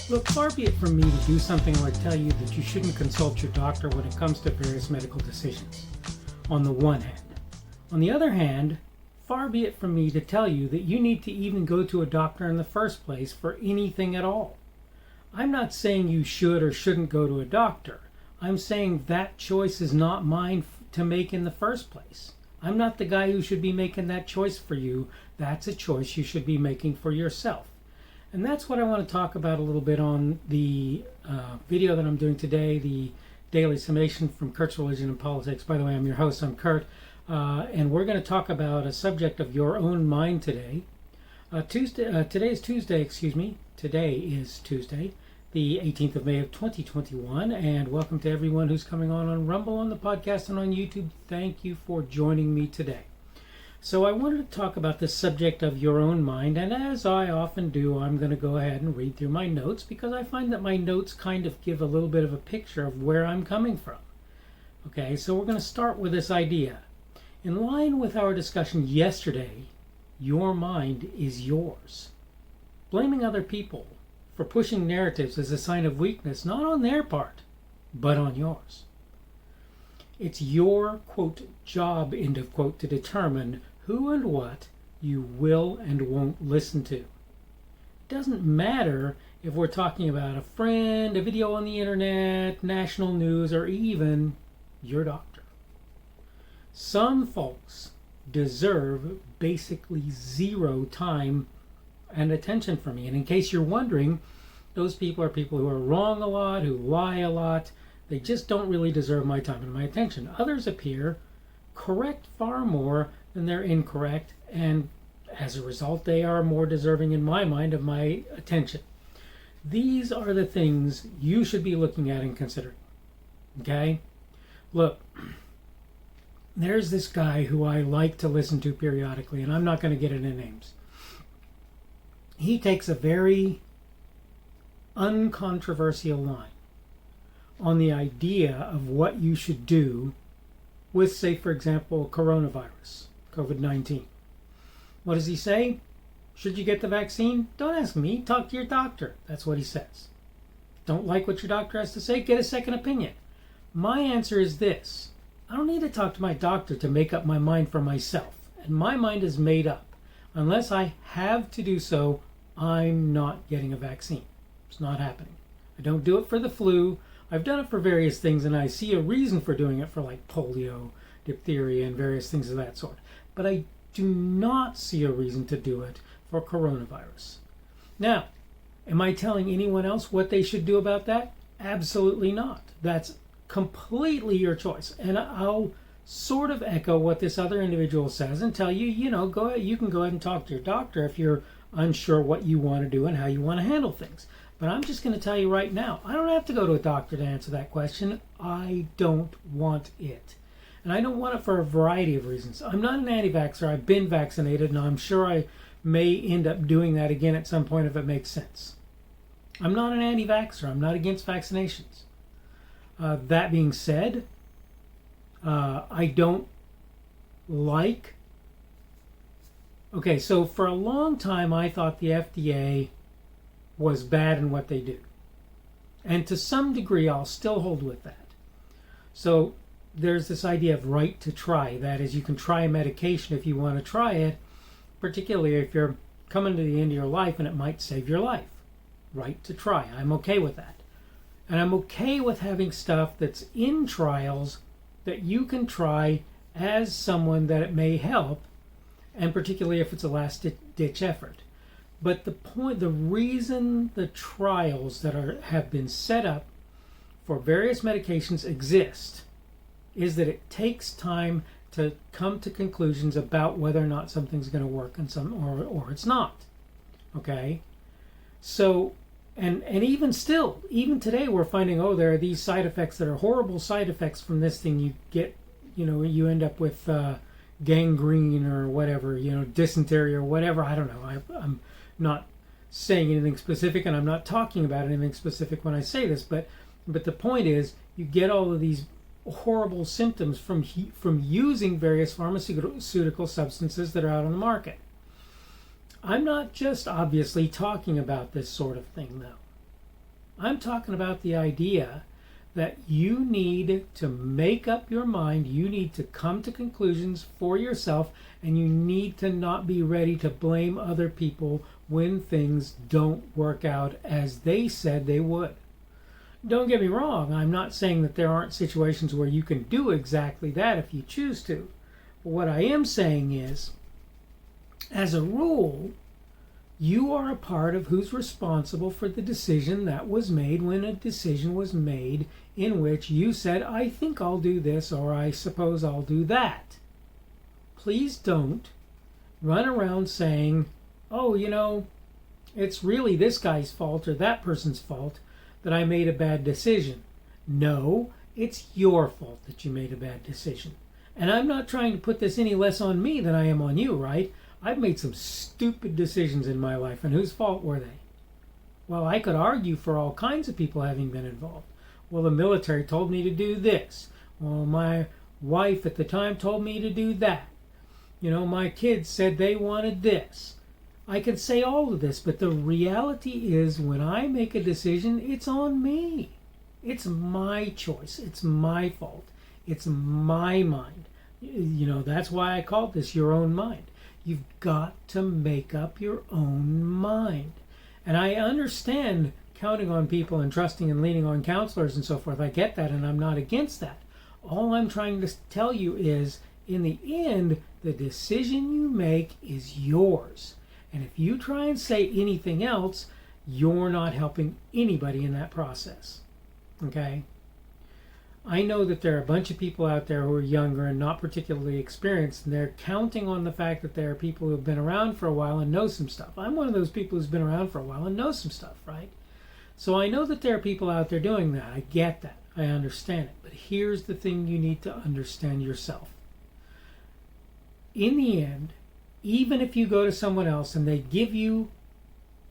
Look, far be it from me to do something or tell you that you shouldn't consult your doctor when it comes to various medical decisions, on the one hand. On the other hand, far be it from me to tell you that you need to even go to a doctor in the first place for anything at all. I'm not saying you should or shouldn't go to a doctor. I'm saying that choice is not mine to make in the first place. I'm not the guy who should be making that choice for you. That's a choice you should be making for yourself. And that's what I want to talk about a little bit on the video that I'm doing today, the Daily Summation from Kurt's Religion and Politics. By the way, I'm your host, I'm Kurt, and we're going to talk about a subject of your own mind today. Today is Tuesday, the 18th of May of 2021, and welcome to everyone who's coming on Rumble, on the podcast, and on YouTube. Thank you for joining me today. So I wanted to talk about the subject of your own mind, and as I often do, I'm going to go ahead and read through my notes because I find that my notes kind of give a little bit of a picture of where I'm coming from. Okay, so we're going to start with this idea. In line with our discussion yesterday, your mind is yours. Blaming other people for pushing narratives is a sign of weakness, not on their part, but on yours. It's your, quote, job, end of quote, to determine who and what you will and won't listen to. It doesn't matter if we're talking about a friend, a video on the internet, national news, or even your doctor. Some folks deserve basically zero time and attention from me. And in case you're wondering, those people are people who are wrong a lot, who lie a lot. They just don't really deserve my time and my attention. Others appear correct far more than they're incorrect, and as a result, they are more deserving in my mind of my attention. These are the things you should be looking at and considering. Okay? Look, there's this guy who I like to listen to periodically, and I'm not going to get into names. He takes a very uncontroversial line on the idea of what you should do with, say, for example, coronavirus, COVID-19. What does he say? Should you get the vaccine? Don't ask me. Talk to your doctor. That's what he says. Don't like what your doctor has to say? Get a second opinion. My answer is this. I don't need to talk to my doctor to make up my mind for myself. And my mind is made up. Unless I have to do so, I'm not getting a vaccine. It's not happening. I don't do it for the flu. I've done it for various things, and I see a reason for doing it for like polio, diphtheria, and various things of that sort. But I do not see a reason to do it for coronavirus. Now, am I telling anyone else what they should do about that? Absolutely not. That's completely your choice. And I'll sort of echo what this other individual says and tell you, go ahead, you can go ahead and talk to your doctor if you're unsure what you want to do and how you want to handle things. But I'm just going to tell you right now, I don't have to go to a doctor to answer that question. I don't want it. And I don't want it for a variety of reasons. I'm not an anti-vaxxer. I've been vaccinated, and I'm sure I may end up doing that again at some point if it makes sense. I'm not an anti-vaxxer. I'm not against vaccinations. That being said, I don't like... Okay, so for a long time, I thought the FDA was bad in what they do. And to some degree, I'll still hold with that. So there's this idea of right to try. That is, you can try a medication if you want to try it, particularly if you're coming to the end of your life and it might save your life. Right to try. I'm okay with that. And I'm okay with having stuff that's in trials that you can try as someone that it may help, and particularly if it's a last-ditch effort. But the reason the trials that have been set up for various medications exist is that it takes time to come to conclusions about whether or not something's going to work and or it's not. Okay? So, and even still, even today we're finding, there are these side effects that are horrible side effects from this thing. You get, you end up with gangrene or whatever, dysentery or whatever. I don't know. I'm not saying anything specific, and I'm not talking about anything specific when I say this, but the point is, you get all of these horrible symptoms from using various pharmaceutical substances that are out on the market. I'm not just obviously talking about this sort of thing, though. I'm talking about the idea that you need to make up your mind, you need to come to conclusions for yourself, and you need to not be ready to blame other people when things don't work out as they said they would. Don't get me wrong, I'm not saying that there aren't situations where you can do exactly that if you choose to. But what I am saying is, as a rule, you are a part of who's responsible for the decision that was made when a decision was made in which you said, I think I'll do this, or I suppose I'll do that. Please don't run around saying, oh, it's really this guy's fault or that person's fault that I made a bad decision. No, it's your fault that you made a bad decision. And I'm not trying to put this any less on me than I am on you, right? I've made some stupid decisions in my life, and whose fault were they? Well, I could argue for all kinds of people having been involved. Well, the military told me to do this. Well, my wife at the time told me to do that. My kids said they wanted this. I could say all of this, but the reality is when I make a decision, it's on me. It's my choice. It's my fault. It's my mind. That's why I called this your own mind. You've got to make up your own mind. And I understand counting on people and trusting and leaning on counselors and so forth. I get that, and I'm not against that. All I'm trying to tell you is, in the end, the decision you make is yours. And if you try and say anything else, you're not helping anybody in that process. Okay? I know that there are a bunch of people out there who are younger and not particularly experienced, and they're counting on the fact that there are people who have been around for a while and know some stuff. I'm one of those people who's been around for a while and knows some stuff, right? So I know that there are people out there doing that. I get that. I understand it. But here's the thing you need to understand yourself. In the end, even if you go to someone else and they give you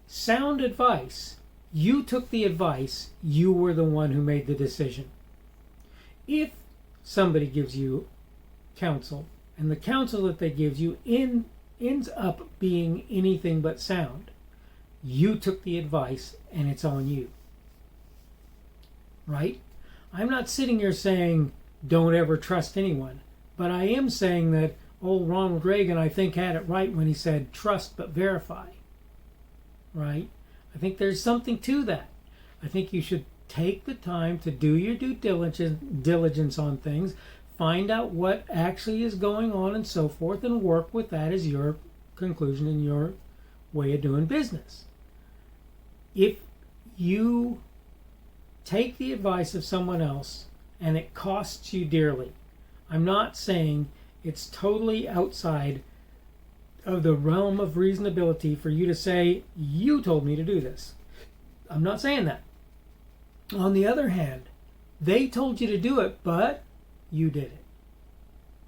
sound advice, you took the advice, you were the one who made the decision. If somebody gives you counsel, and the counsel that they give you ends up being anything but sound, you took the advice and it's on you. Right? I'm not sitting here saying don't ever trust anyone, but I am saying that old Ronald Reagan, I think, had it right when he said trust but verify. Right? I think there's something to that. I think you should take the time to do your due diligence on things, find out what actually is going on and so forth, and work with that as your conclusion and your way of doing business. If you take the advice of someone else and it costs you dearly, I'm not saying it's totally outside of the realm of reasonability for you to say, you told me to do this. I'm not saying that. On the other hand, they told you to do it, but you did it.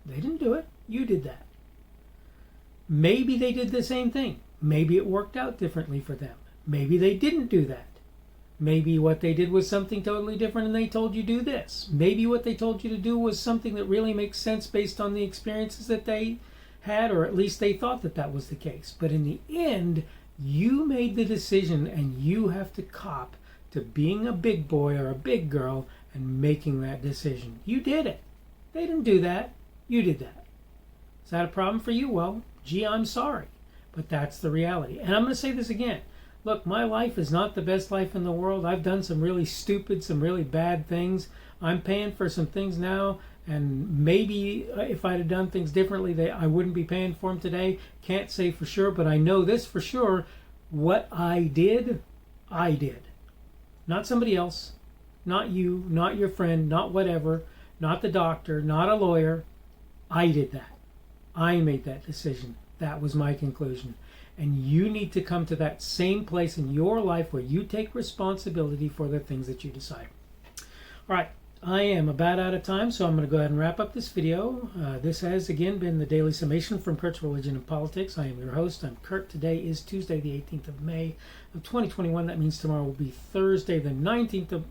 They didn't do it. You did that. Maybe they did the same thing. Maybe it worked out differently for them. Maybe they didn't do that. Maybe what they did was something totally different and they told you do this. Maybe what they told you to do was something that really makes sense based on the experiences that they had, or at least they thought that that was the case. But in the end, you made the decision and you have to cop to being a big boy or a big girl and making that decision. You did it. They didn't do that. You did that. Is that a problem for you? Well, gee, I'm sorry. But that's the reality. And I'm going to say this again. Look, my life is not the best life in the world. I've done some really stupid, some really bad things. I'm paying for some things now, and maybe if I'd have done things differently, I wouldn't be paying for them today. Can't say for sure, but I know this for sure. What I did, I did. Not somebody else, not you, not your friend, not whatever, not the doctor, not a lawyer. I did that. I made that decision. That was my conclusion. And you need to come to that same place in your life where you take responsibility for the things that you decide. All right, I am about out of time, so I'm going to go ahead and wrap up this video. This has, again, been the Daily Summation from Kurt's Religion and Politics. I am your host. I'm Kurt. Today is Tuesday, the 18th of May of 2021. That means tomorrow will be Thursday, the 19th of...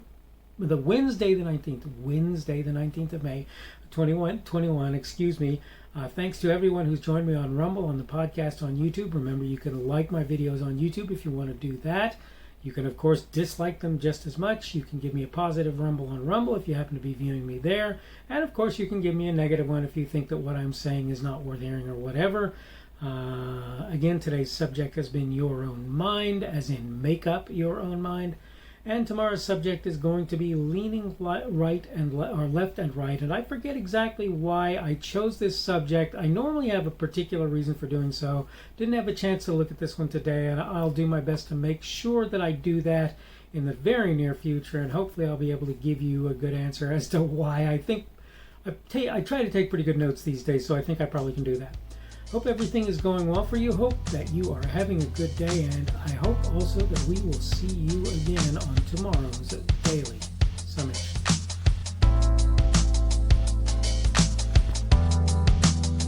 Wednesday the 19th of May, 2021, excuse me. Thanks to everyone who's joined me on Rumble, on the podcast, on YouTube. Remember, you can like my videos on YouTube if you want to do that. You can, of course, dislike them just as much. You can give me a positive rumble on Rumble if you happen to be viewing me there. And, of course, you can give me a negative one if you think that what I'm saying is not worth hearing or whatever. Again, today's subject has been your own mind, as in make up your own mind. And tomorrow's subject is going to be leaning right and or left and right. And I forget exactly why I chose this subject. I normally have a particular reason for doing so. Didn't have a chance to look at this one today, and I'll do my best to make sure that I do that in the very near future. And hopefully I'll be able to give you a good answer as to why I think. I try to take pretty good notes these days, so I think I probably can do that. Hope everything is going well for you. Hope that you are having a good day, and I hope also that we will see you again on tomorrow's Daily Summation.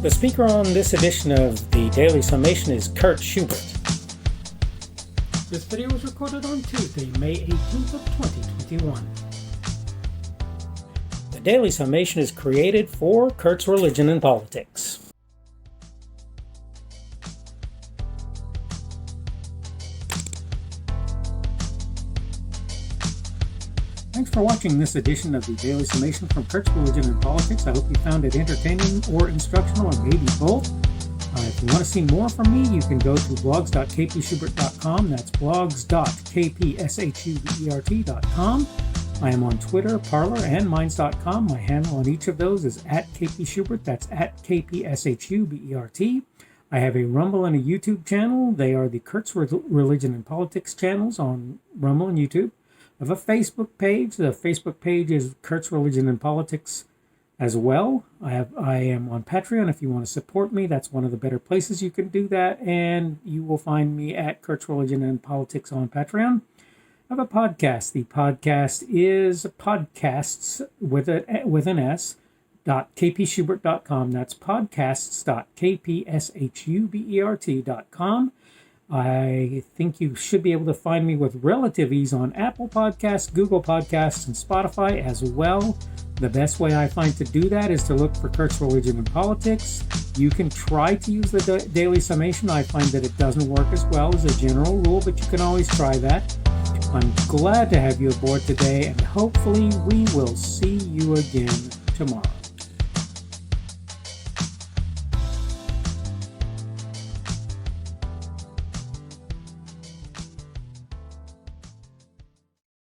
The speaker on this edition of the Daily Summation is Kurt Schubert. This video was recorded on Tuesday, May 18th of 2021. The Daily Summation is created for Kurt's Religion and Politics. Thanks for watching this edition of the Daily Summation from Kurt's Religion and Politics. I hope you found it entertaining or instructional, or maybe both. If you want to see more from me, you can go to blogs.kpschubert.com. That's blogs.kpschubert.com. I am on Twitter, Parler, and Minds.com. My handle on each of those is @kpschubert. That's @kpschubert. I have a Rumble and a YouTube channel. They are the Kurt's Religion and Politics channels on Rumble and YouTube. I have a Facebook page. The Facebook page is Kurt's Religion and Politics as well. I am on Patreon. If you want to support me, that's one of the better places you can do that. And you will find me at Kurt's Religion and Politics on Patreon. I have a podcast. The podcast is podcasts with an S, .kpschubert.com. That's podcasts.kpschubert.com. I think you should be able to find me with relative ease on Apple Podcasts, Google Podcasts, and Spotify as well. The best way I find to do that is to look for Kurt's Religion and Politics. You can try to use the Daily Summation. I find that it doesn't work as well as a general rule, but you can always try that. I'm glad to have you aboard today, and hopefully we will see you again tomorrow.